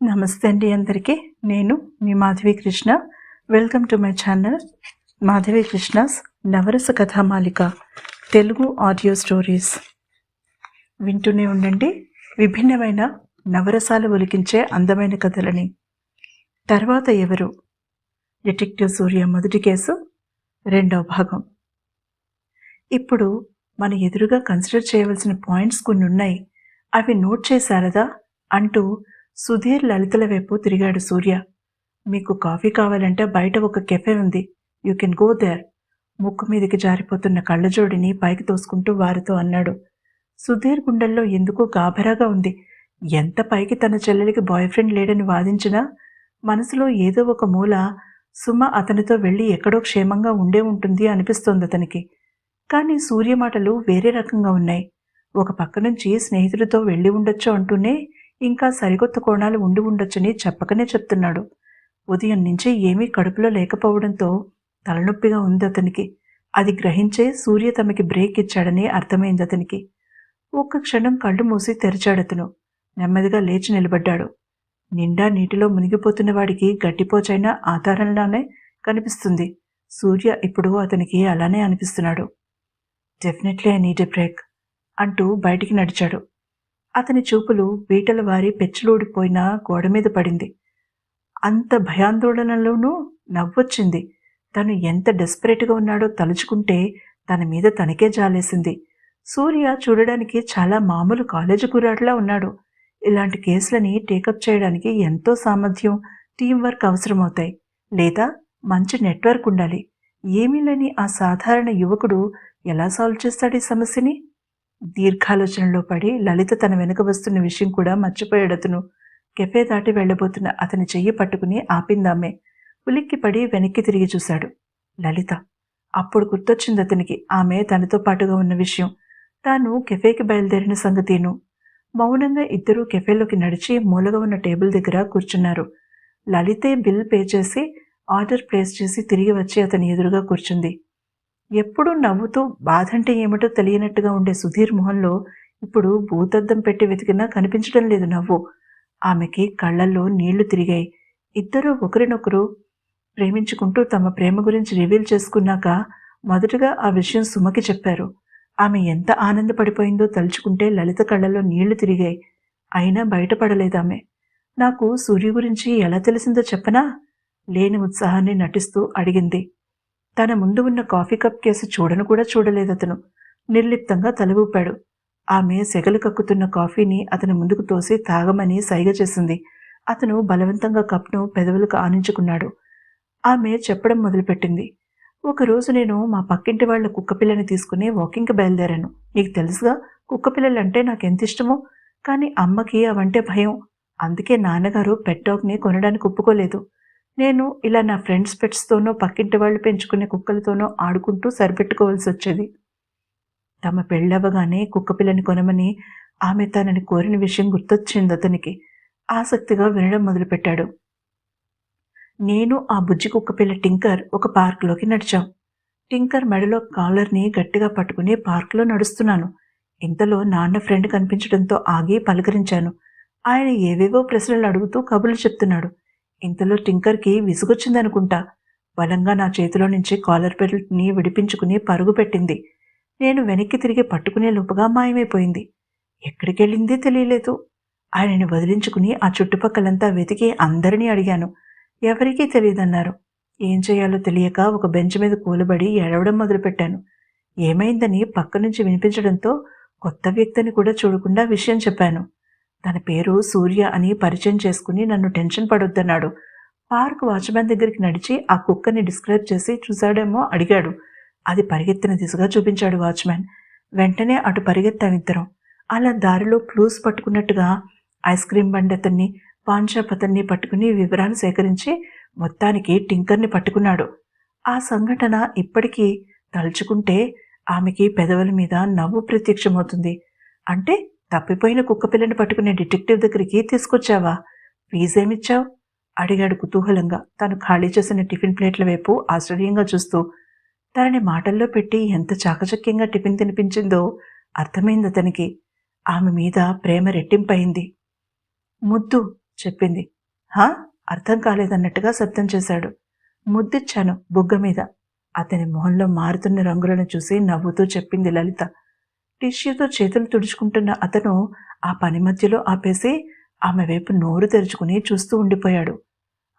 నమస్తే అండి అందరికీ. నేను మీ Madhavi Krishna. Welcome to my channel Madhavi Krishna's Navarasa Kathamalika Telugu audio stories. వింటూనే ఉండండి విభిన్నమైన నవరసాలు ఒలికించే అందమైన కథలని. తర్వాత ఎవరు? డిటెక్టివ్ సూర్య మొదటి కేసు, రెండవ భాగం. ఇప్పుడు మన ఎదురుగా కన్సిడర్ చేయవలసిన పాయింట్స్ కొన్ని ఉన్నాయి, అవి నోట్ చేశారదా అంటూ సుధీర్ లలితల వైపు తిరిగాడు సూర్య. మీకు కాఫీ కావాలంటే బయట ఒక కెఫే ఉంది, యూ కెన్ గో దేర్. ముక్కు మీదకి జారిపోతున్న కళ్ళజోడిని పైకి తోసుకుంటూ వారితో అన్నాడు. సుధీర్ గుండెల్లో ఎందుకో గాభరాగా ఉంది. ఎంత పైకి తన చెల్లెలికి బాయ్ ఫ్రెండ్ లేడని వాదించినా మనసులో ఏదో ఒక మూల సుమ అతనితో వెళ్ళి ఎక్కడో క్షేమంగా ఉండే ఉంటుంది అనిపిస్తోంది అతనికి. కానీ సూర్య మాటలు వేరే రకంగా ఉన్నాయి. ఒక పక్క నుంచి స్నేహితుడితో వెళ్ళి ఉండొచ్చు అంటూనే ఇంకా సరికొత్త కోణాలు ఉండి ఉండొచ్చని చెప్పకనే చెప్తున్నాడు. ఉదయం నుంచి ఏమీ కడుపులో లేకపోవడంతో తలనొప్పిగా ఉంది అతనికి. అది గ్రహించే సూర్య తమకి బ్రేక్ ఇచ్చాడని అర్థమైంది అతనికి. ఒక్క క్షణం కళ్ళు మూసి తెరిచాడతను. నెమ్మదిగా లేచి నిలబడ్డాడు. నిండా నీటిలో మునిగిపోతున్న వాడికి గడ్డిపోచైన ఆధారంలానే కనిపిస్తుంది. సూర్య ఇప్పుడు అతనికి అలానే అనిపిస్తున్నాడు. Definitely I need a break అంటూ బయటికి నడిచాడు. అతని చూపులు బీటల వారి పెచ్చులూడిపోయిన గోడ మీద పడింది. అంత భయాందోళనలోనూ నవ్వొచ్చింది. తను ఎంత డెస్పరేట్గా ఉన్నాడో తలుచుకుంటే తన మీద తనకే జాలేసింది. సూర్య చూడడానికి చాలా మామూలు కాలేజీ కుర్రాడిలా ఉన్నాడు. ఇలాంటి కేసులని టేకప్ చేయడానికి ఎంతో సామర్థ్యం, టీం వర్క్ అవసరమవుతాయి, లేదా మంచి నెట్వర్క్ ఉండాలి. ఏమీ లేని ఆ సాధారణ యువకుడు ఎలా సాల్వ్ చేస్తాడు ఈ సమస్యని? దీర్ఘాలోచనలో పడి లలిత తన వెనుక వస్తున్న విషయం కూడా మర్చిపోయాడతను. కెఫే దాటి వెళ్లబోతున్న అతని చెయ్యి పట్టుకుని ఆపిందామే. ఉలిక్కిపడి వెనక్కి తిరిగి చూశాడు. లలిత. అప్పుడు గుర్తొచ్చింది అతనికి ఆమె తనతో పాటుగా ఉన్న విషయం, తాను కెఫేకి బయలుదేరిన సంగతీను. మౌనంగా ఇద్దరూ కెఫేలోకి నడిచి మూలగా ఉన్న టేబుల్ దగ్గర కూర్చున్నారు. లలితే బిల్ పే చేసి ఆర్డర్ ప్లేస్ చేసి తిరిగి వచ్చి అతని ఎదురుగా కూర్చుంది. ఎప్పుడూ నవ్వుతూ బాధంటే ఏమిటో తెలియనట్టుగా ఉండే సుధీర్ మొహంలో ఇప్పుడు భూతద్దం పెట్టి వెతికినా కనిపించడం లేదు నవ్వు. ఆమెకి కళ్ళల్లో నీళ్లు తిరిగాయి. ఇద్దరూ ఒకరినొకరు ప్రేమించుకుంటూ తమ ప్రేమ గురించి రివీల్ చేసుకున్నాక మొదటగా ఆ విషయం సుమకి చెప్పారు. ఆమె ఎంత ఆనందపడిపోయిందో తలుచుకుంటే లలిత కళ్ళల్లో నీళ్లు తిరిగాయి. అయినా బయటపడలేదామె. నాకు సూర్య గురించి ఎలా తెలిసిందో చెప్పనా? లేని ఉత్సాహాన్ని నటిస్తూ అడిగింది. తన ముందు ఉన్న కాఫీ కప్ కేసు చూడను కూడా చూడలేదతను. నిర్లిప్తంగా తల ఊపాడు. ఆమె సెగలు కక్కుతున్న కాఫీని అతని ముందుకు తోసి తాగమని సైగ చేసింది. అతను బలవంతంగా కప్ను పెదవులకు ఆనించుకున్నాడు. ఆమె చెప్పడం మొదలుపెట్టింది. ఒకరోజు నేను మా పక్కింటి వాళ్ల కుక్కపిల్లని తీసుకుని వాకింగ్కి బయలుదేరాను. నీకు తెలుసుగా కుక్కపిల్లలంటే నాకెంత ఇష్టమో. కానీ అమ్మకి అవంటే భయం. అందుకే నాన్నగారు పెట్ డాగ్ని కొనడానికి ఒప్పుకోలేదు. నేను ఇలా నా ఫ్రెండ్స్ పెట్స్తోనో పక్కింటి వాళ్ళు పెంచుకునే కుక్కలతోనో ఆడుకుంటూ సరిపెట్టుకోవాల్సి వచ్చేది. తమ పెళ్ళవగానే కుక్కపిల్లని కొనమని ఆమె తనని కోరిన విషయం గుర్తొచ్చింది అతనికి. ఆసక్తిగా వినడం మొదలుపెట్టాడు. నేను ఆ బుజ్జి కుక్కపిల్ల టింకర్ ఒక పార్కులోకి నడిచాం. టింకర్ మెడలో కాలర్ని గట్టిగా పట్టుకుని పార్కులో నడుస్తున్నాను. ఇంతలో నాన్న ఫ్రెండ్ కనిపించడంతో ఆగి పలకరించాను. ఆయన ఏవేవో ప్రశ్నలు అడుగుతూ కబుర్లు చెప్తున్నాడు. ఇంతలో టింకర్కి విసుగొచ్చిందనుకుంటా. బలంగా నా చేతిలో నుంచి కాలర్ బెల్ట్ని విడిపించుకుని పరుగు పెట్టింది. నేను వెనక్కి తిరిగి పట్టుకునే లోపుగా మాయమైపోయింది. ఎక్కడికెళ్ళింది తెలియలేదు. ఆయనని వదిలించుకుని ఆ చుట్టుపక్కలంతా వెతికి అందరినీ అడిగాను. ఎవరికీ తెలియదన్నారు. ఏం చేయాలో తెలియక ఒక బెంచ్ మీద కూలబడి ఏడవడం మొదలుపెట్టాను. ఏమైందని పక్క నుంచి వినిపించడంతో కొత్త వ్యక్తిని కూడా చూడకుండా విషయం చెప్పాను. తన పేరు సూర్య అని పరిచయం చేసుకుని నన్ను టెన్షన్ పడొద్దన్నాడు. పార్క్ వాచ్మెన్ దగ్గరికి నడిచి ఆ కుక్కని డిస్క్రైబ్ చేసి చూశాడేమో అడిగాడు. అది పరిగెత్తిన దిశగా చూపించాడు వాచ్మెన్. వెంటనే అటు పరిగెత్తామిద్దరం. అలా దారిలో క్లూస్ పట్టుకున్నట్టుగా ఐస్ క్రీం బండి అతన్ని, పాన్ షాప్ అతన్ని పట్టుకుని వివరాలు సేకరించి మొత్తానికి టింకర్ని పట్టుకున్నాడు. ఆ సంఘటన ఇప్పటికీ తలుచుకుంటే ఆమెకి పెదవుల మీద నవ్వు ప్రత్యక్షమవుతుంది. అంటే తప్పిపోయిన కుక్కపిల్లని పట్టుకునే డిటెక్టివ్ దగ్గరికి తీసుకొచ్చావా? ఫీజేమిచ్చావు? అడిగాడు కుతూహలంగా తను ఖాళీ చేసిన టిఫిన్ ప్లేట్ల వైపు ఆశ్చర్యంగా చూస్తూ. తనని మాటల్లో పెట్టి ఎంత చాకచక్యంగా టిఫిన్ తినిపించిందో అర్థమైంది అతనికి. ఆమె మీద ప్రేమ రెట్టింపయింది. ముద్దు చెప్పింది. హా? అర్థం కాలేదన్నట్టుగా శబ్దం చేశాడు. ముద్దిచ్చాను బుగ్గ మీద. అతని మొహంలో మారుతున్న రంగులను చూసి నవ్వుతూ చెప్పింది లలిత. టిష్యూతో చేతులు తుడుచుకుంటున్న అతను ఆ పని మధ్యలో ఆపేసి ఆమె వైపు నోరు తెరుచుకుని చూస్తూ ఉండిపోయాడు.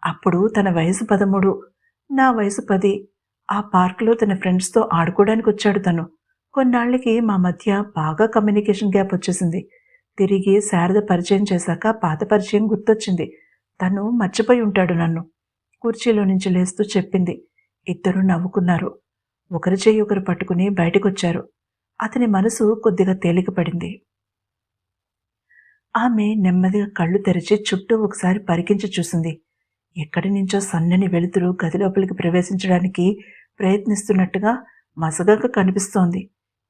అప్పుడు తన వయసు 13, నా వయసు 10. ఆ పార్కులో తన ఫ్రెండ్స్తో ఆడుకోవడానికి వచ్చాడు తను. కొన్నాళ్లకి మా మధ్య బాగా కమ్యూనికేషన్ గ్యాప్ వచ్చేసింది. తిరిగి శారద పరిచయం చేశాక పాత పరిచయం గుర్తొచ్చింది. తను మర్చిపోయి ఉంటాడు నన్ను. కుర్చీలో నుంచి లేస్తూ చెప్పింది. ఇద్దరూ నవ్వుకున్నారు. ఒకరి చెయ్యి ఒకరు పట్టుకుని బయటకొచ్చారు. అతని మనసు కొద్దిగా తేలికపడింది. ఆమె నెమ్మదిగా కళ్ళు తెరిచి చుట్టూ ఒకసారి పరికించి చూసింది. ఎక్కడి నుంచో సన్నని వెలుతురు గదిలోపలికి ప్రవేశించడానికి ప్రయత్నిస్తున్నట్టుగా మసగక కనిపిస్తోంది.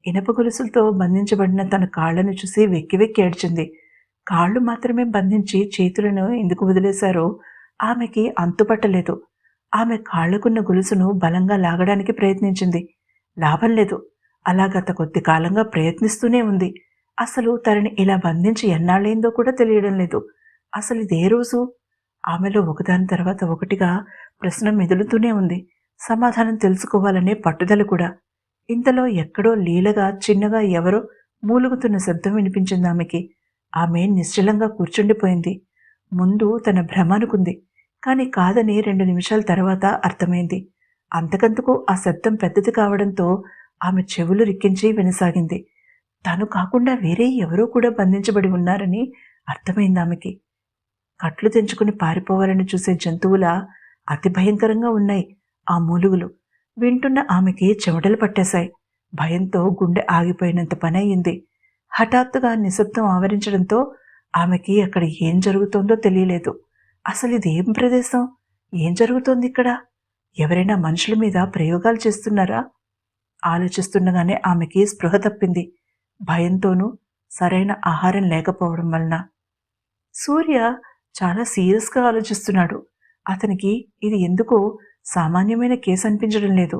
ఇనప గొలుసులతో బంధించబడిన తన కాళ్లను చూసి వెక్కి వెక్కి ఏడ్చింది. కాళ్ళు మాత్రమే బంధించి చేతులను ఎందుకు వదిలేశారో ఆమెకి అంతుపట్టలేదు. ఆమె కాళ్లకున్న గొలుసును బలంగా లాగడానికి ప్రయత్నించింది. లాభం లేదు. అలా గత కొద్ది కాలంగా ప్రయత్నిస్తూనే ఉంది. అసలు తనని ఇలా బంధించి ఎన్నాళ్ళైందో కూడా తెలియడం లేదు. అసలు ఇదే రోజు? ఆమెలో ఒకదాని తర్వాత ఒకటిగా ప్రశ్న మెదులుతూనే ఉంది. సమాధానం తెలుసుకోవాలనే పట్టుదల కూడా. ఇంతలో ఎక్కడో లీలగా చిన్నగా ఎవరో మూలుగుతున్న శబ్దం వినిపించింది ఆమెకి. ఆమె నిశ్చలంగా కూర్చుండిపోయింది. ముందు తన భ్రమ అనుకుంది. కాని కాదని 2 నిమిషాల తర్వాత అర్థమైంది. అంతకంతకు ఆ శబ్దం పెద్దది కావడంతో ఆమె చెవులు రిక్కించి వినసాగింది. తను కాకుండా వేరే ఎవరో కూడా బంధించబడి ఉన్నారని అర్థమైంది ఆమెకి. కట్లు తెంచుకుని పారిపోవాలని చూసే జంతువులా అతి భయంకరంగా ఉన్నాయి ఆ మూలుగులు. వింటున్న ఆమెకి చెమటలు పట్టేశాయి. భయంతో గుండె ఆగిపోయినంత పనయింది. హఠాత్తుగా నిశ్శబ్దం ఆవరించడంతో ఆమెకి అక్కడ ఏం జరుగుతోందో తెలియలేదు. అసలు ఇదేం ప్రదేశం? ఏం జరుగుతోంది ఇక్కడ? ఎవరైనా మనుషుల మీద ప్రయోగాలు చేస్తున్నారా? ఆలోచిస్తుండగానే ఆమెకి స్పృహ తప్పింది. భయంతోనూ సరైన ఆహారం లేకపోవడం వలన. సూర్య చాలా సీరియస్గా ఆలోచిస్తున్నాడు. అతనికి ఇది ఎందుకో సామాన్యమైన కేసు అనిపించడం లేదు.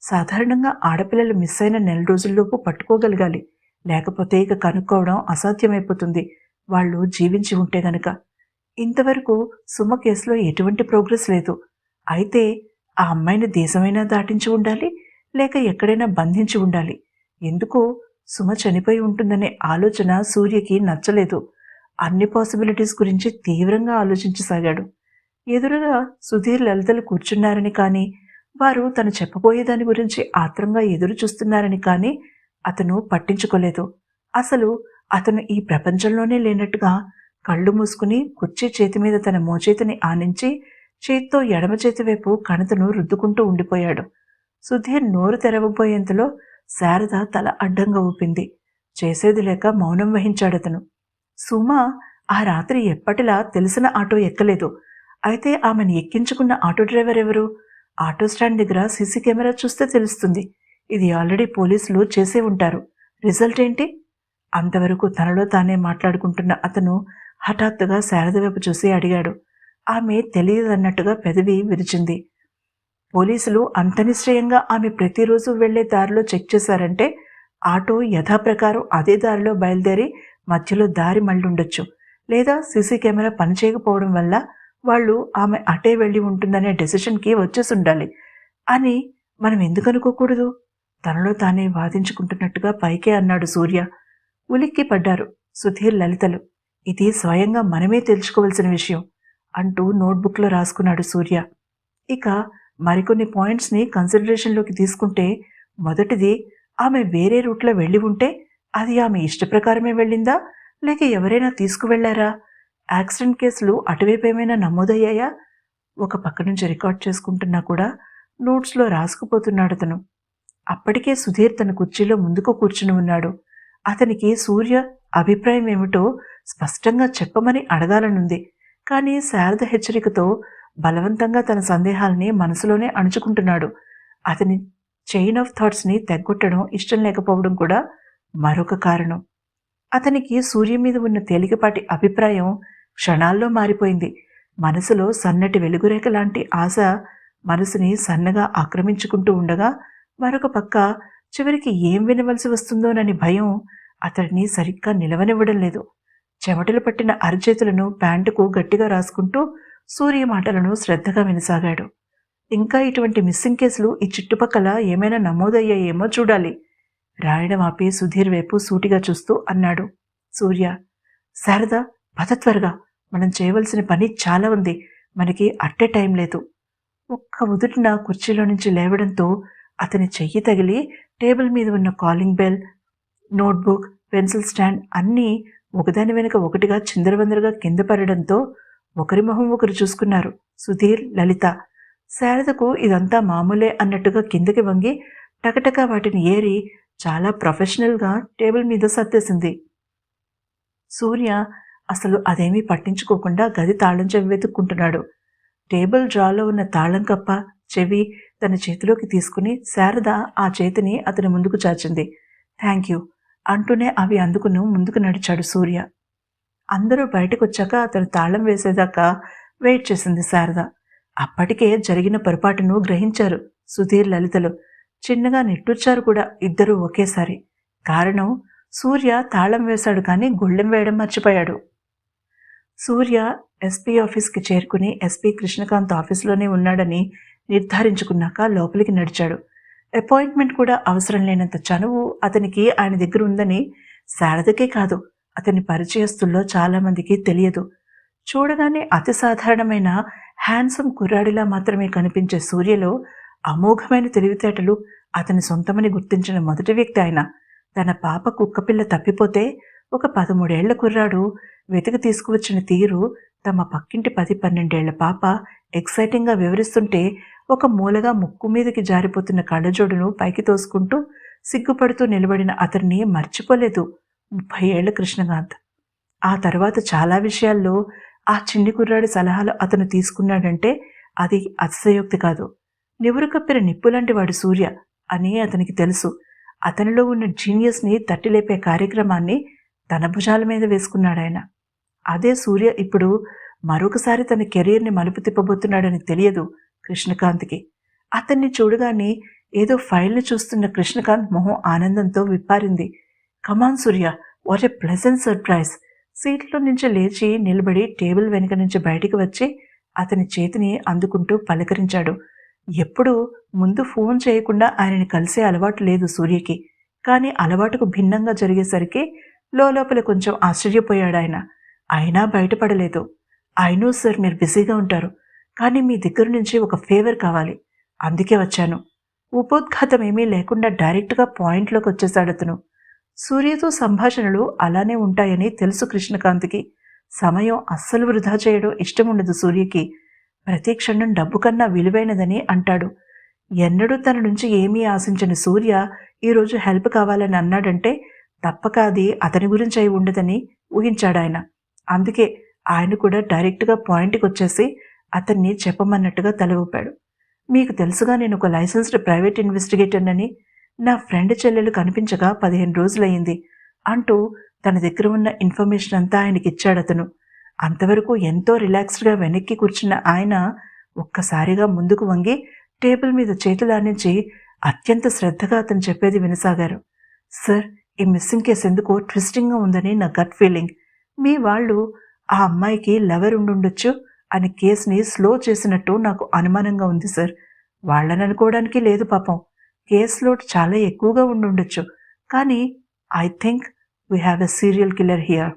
సాధారణంగా ఆడపిల్లలు మిస్ అయిన 4 రోజుల్లోపు పట్టుకోగలగాలి. లేకపోతే ఇక కనుక్కోవడం అసాధ్యమైపోతుంది, వాళ్ళు జీవించి ఉంటే గనక. ఇంతవరకు సుమ కేసులో ఎటువంటి ప్రోగ్రెస్ లేదు. అయితే ఆ అమ్మాయిని దేశమైనా దాటించి ఉండాలి, లేక ఎక్కడైనా బంధించి ఉండాలి. ఎందుకో సుమ చనిపోయి ఉంటుందనే ఆలోచన సూర్యకి నచ్చలేదు. అన్ని పాసిబిలిటీస్ గురించి తీవ్రంగా ఆలోచించసాగాడు. ఎదురుగా సుధీర్ లలితలు కూర్చున్నారని కానీ, వారు తను చెప్పబోయేదాని గురించి ఆత్రంగా ఎదురు చూస్తున్నారని కానీ అతను పట్టించుకోలేదు. అసలు అతను ఈ ప్రపంచంలోనే లేనట్టుగా కళ్ళు మూసుకుని కుర్చీ చేతి మీద తన మోచేతిని ఆనించి చేత్తో ఎడమ చేతి వైపు కణతను రుద్దుకుంటూ ఉండిపోయాడు. సుధీర్ నోరు తెరవబోయేంతలో శారద తల అడ్డంగా ఊపింది. చేసేది లేక మౌనం వహించాడతను. సుమ ఆ రాత్రి ఎప్పటిలా తెలిసిన ఆటో ఎక్కలేదు. అయితే ఆమెను ఎక్కించుకున్న ఆటో డ్రైవర్ ఎవరు? ఆటో స్టాండ్ దగ్గర సీసీ కెమెరా చూస్తే తెలుస్తుంది. ఇది ఆల్రెడీ పోలీసులు చేసే ఉంటారు. రిజల్ట్ ఏంటి? అంతవరకు తనలో తానే మాట్లాడుకుంటున్న అతను హఠాత్తుగా శారద వైపు చూసి అడిగాడు. ఆమె తెలియదన్నట్టుగా పెదవి విరిచింది. పోలీసులు అంత నిశ్చయంగా ఆమె ప్రతిరోజు వెళ్లే దారిలో చెక్ చేశారంటే ఆటో యథాప్రకారం అదే దారిలో బయలుదేరి మధ్యలో దారి మళ్ళుండొచ్చు. లేదా సీసీ కెమెరా పనిచేయకపోవడం వల్ల వాళ్ళు ఆమె అటే వెళ్ళి ఉంటుందనే డెసిషన్కి వచ్చేసి ఉండాలి అని మనం ఎందుకు అనుకోకూడదు? తనలో తానే వాదించుకుంటున్నట్టుగా పైకే అన్నాడు సూర్య. ఉలిక్కి పడ్డారు సుధీర్ లలితలు. ఇది స్వయంగా మనమే తెలుసుకోవలసిన విషయం అంటూ నోట్బుక్లో రాసుకున్నాడు సూర్య. ఇక మరికొన్ని పాయింట్స్ని కన్సిడరేషన్లోకి తీసుకుంటే, మొదటిది, ఆమె వేరే రూట్లో వెళ్ళి ఉంటే అది ఆమె ఇష్టప్రకారమే వెళ్ళిందా, లేక ఎవరైనా తీసుకువెళ్లారా? యాక్సిడెంట్ కేసులు అటువైపు ఏమైనా నమోదయ్యాయా? ఒక పక్క నుంచి రికార్డ్ చేసుకుంటున్నా కూడా నోట్స్లో రాసుకుపోతున్నాడు అతను. అప్పటికే సుధీర్ తన కుర్చీలో ముందుకు కూర్చుని ఉన్నాడు. అతనికి సూర్య అభిప్రాయం ఏమిటో స్పష్టంగా చెప్పమని అడగాలనుంది. కానీ శారద హెచ్చరికతో బలవంతంగా తన సందేహాల్ని మనసులోనే అణుచుకుంటున్నాడు. అతని చైన్ ఆఫ్ థాట్స్ని తెగ్గొట్టడం ఇష్టం లేకపోవడం కూడా మరొక కారణం. అతనికి సూర్య మీద ఉన్న తేలికపాటి అభిప్రాయం క్షణాల్లో మారిపోయింది. మనసులో సన్నటి వెలుగురేఖ లాంటి ఆశ మనసుని సన్నగా ఆక్రమించుకుంటూ ఉండగా, మరొక పక్క చివరికి ఏం వినవలసి వస్తుందోనని భయం అతడిని సరిగ్గా నిలవనివ్వడం లేదు. చెమటలు పట్టిన అరచేతులను ప్యాంటుకు గట్టిగా రాసుకుంటూ సూర్య మాటలను శ్రద్ధగా వినసాగాడు. ఇంకా ఇటువంటి మిస్సింగ్ కేసులు ఈ చుట్టుపక్కల ఏమైనా నమోదయ్యాయేమో చూడాలి. రాయడం ఆపి సుధీర్ వైపు సూటిగా చూస్తూ అన్నాడు సూర్య. శారద, పద త్వరగా, మనం చేయవలసిన పని చాలా ఉంది, మనకి అట్టే టైం లేదు. ఒక్క ఉదుటిన కుర్చీలో నుంచి లేవడంతో అతని చెయ్యి తగిలి టేబుల్ మీద ఉన్న calling bell, notebook, pencil stand అన్నీ ఒకదాని వెనుక ఒకటిగా చిందరవందరగా కింద పడడంతో ఒకరి మొహం ఒకరు చూసుకున్నారు సుధీర్, లలిత. శారదకు ఇదంతా మామూలే అన్నట్టుగా కిందకి వంగి టకటకా వాటిని ఏరి చాలా ప్రొఫెషనల్గా టేబుల్ మీద సర్దేసింది. సూర్య అసలు అదేమీ పట్టించుకోకుండా గది తాళం చెవి వెతుక్కుంటున్నాడు. టేబుల్ డ్రాలో ఉన్న తాళం కప్ప, చెవి తన చేతిలోకి తీసుకుని శారద ఆ చేతిని అతని ముందుకు చాచింది. థ్యాంక్ యూ అంటూనే అవి అందుకును ముందుకు నడిచాడు సూర్య. అందరూ బయటకొచ్చాక అతను తాళం వేసేదాకా వెయిట్ చేసింది శారద. అప్పటికే జరిగిన పొరపాటును గ్రహించారు సుధీర్, లలితలు. చిన్నగా నిట్టూర్చారు కూడా ఇద్దరూ ఒకేసారి. కారణం, సూర్య తాళం వేశాడు కానీ గొళ్ళెం వేయడం మర్చిపోయాడు. సూర్య ఎస్పీ ఆఫీస్కి చేరుకుని ఎస్పీ కృష్ణకాంత్ ఆఫీస్లోనే ఉన్నాడని నిర్ధారించుకున్నాక లోపలికి నడిచాడు. అపాయింట్మెంట్ కూడా అవసరం లేనంత చనువు అతనికి ఆయన దగ్గర ఉందని శారదకే కాదు, అతని పరిచయస్తుల్లో చాలామందికి తెలియదు. చూడగానే అతి సాధారణమైన హ్యాండ్సమ్ కుర్రాడిలా మాత్రమే కనిపించే సూర్యలో అమోఘమైన తెలివితేటలు అతని సొంతమని గుర్తించిన మొదటి వ్యక్తి ఆయన. తన పాప కుక్కపిల్ల తప్పిపోతే ఒక 13 ఏళ్ల కుర్రాడు వెతికి తీసుకువచ్చిన తీరు తమ పక్కింటి 10-12 ఏళ్ల పాప ఎక్సైటింగ్గా వివరిస్తుంటే ఒక మూలగా ముక్కు మీదకి జారిపోతున్న కళ్ళజోడును పైకి తోసుకుంటూ సిగ్గుపడుతూ నిలబడిన అతన్ని మర్చిపోలేదు 30 ఏళ్ల కృష్ణకాంత్. ఆ తర్వాత చాలా విషయాల్లో ఆ చిన్ని కుర్రాడి సలహాలు అతను తీసుకున్నాడంటే అది అతిశయోక్తి కాదు. నివురు కప్పిన నిప్పులాంటి వాడు సూర్య అని అతనికి తెలుసు. అతనిలో ఉన్న జీనియస్ని తట్టిలేపే కార్యక్రమాన్ని తన భుజాల మీద వేసుకున్నాడాయన. అదే సూర్య ఇప్పుడు మరొకసారి తన కెరీర్ని మలుపు తిప్పబోతున్నాడని తెలియదు కృష్ణకాంత్కి. అతన్ని చూడగానే ఏదో ఫైల్ని చూస్తున్న కృష్ణకాంత్ మొహం ఆనందంతో విప్పారింది. కమాన్ సూర్య, వాట్ ఎ ప్లెజెంట్ సర్ప్రైజ్. సీట్లో నుంచి లేచి నిలబడి టేబుల్ వెనుక నుంచి బయటికి వచ్చి అతని చేతిని అందుకుంటూ పలకరించాడు. ఎప్పుడూ ముందు ఫోన్ చేయకుండా ఆయనని కలిసే అలవాటు లేదు సూర్యకి. కానీ అలవాటుకు భిన్నంగా జరిగేసరికి లోపల కొంచెం ఆశ్చర్యపోయాడు ఆయన. అయినా బయటపడలేదు. ఐ నో సార్, మీరు బిజీగా ఉంటారు, కానీ మీ దగ్గర నుంచి ఒక ఫేవర్ కావాలి, అందుకే వచ్చాను. ఉపోద్ఘాతం ఏమీ లేకుండా డైరెక్ట్గా పాయింట్లోకి వచ్చేశాడు అతను. సూర్యతో సంభాషణలు అలానే ఉంటాయని తెలుసు కృష్ణకాంత్కి. సమయం అస్సలు వృధా చేయడం ఇష్టం ఉండదు సూర్యకి. ప్రతి క్షణం డబ్బు కన్నా విలువైనదని అంటాడు. ఎన్నడూ తన నుంచి ఏమీ ఆశించని సూర్య ఈరోజు హెల్ప్ కావాలని అన్నాడంటే తప్పక అది అతని గురించి అయి ఉండదని ఊహించాడాయన. అందుకే ఆయన కూడా డైరెక్ట్గా పాయింట్కి వచ్చేసి అతన్ని చెప్పమన్నట్టుగా తల ఊపాడు. మీకు తెలుసుగా నేను ఒక లైసెన్స్డ్ ప్రైవేట్ ఇన్వెస్టిగేటర్నని. నా ఫ్రెండ్ చెల్లెలు కనిపించగా 15 రోజులయ్యింది అంటూ తన దగ్గర ఉన్న ఇన్ఫర్మేషన్ అంతా ఆయనకి ఇచ్చాడతను. అంతవరకు ఎంతో రిలాక్స్డ్గా వెనక్కి కూర్చున్న ఆయన ఒక్కసారిగా ముందుకు వంగి టేబుల్ మీద చేతులానించి అత్యంత శ్రద్ధగా అతను చెప్పేది వినసాగారు. సార్, ఈ మిస్సింగ్ కేసు ఎందుకో ట్విస్టింగ్గా ఉందని నా గట్ ఫీలింగ్. మీ వాళ్ళు ఆ అమ్మాయికి లవర్ ఉండుండొచ్చు అని కేసుని స్లో చేసినట్టు నాకు అనుమానంగా ఉంది సార్. వాళ్ళని అనుకోవడానికి లేదు పాపం. కేసు లోడ్ చాలా ఎక్కువగా ఉండుండొచ్చు. కానీ I think we have a serial killer here.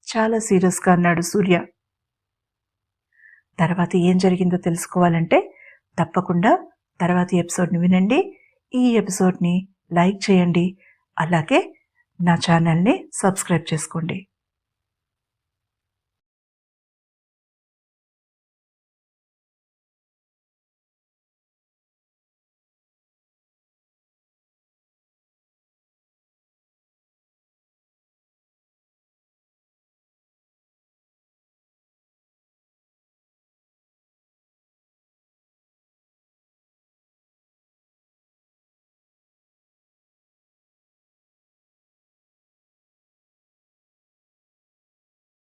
చాలా సీరియస్గా అన్నాడు సూర్య. తర్వాత ఏం జరిగిందో తెలుసుకోవాలంటే తప్పకుండా తర్వాతి ఎపిసోడ్ని వినండి. ఈ ఎపిసోడ్ని లైక్ చేయండి, అలాగే నా ఛానల్ని సబ్స్క్రైబ్ చేసుకోండి.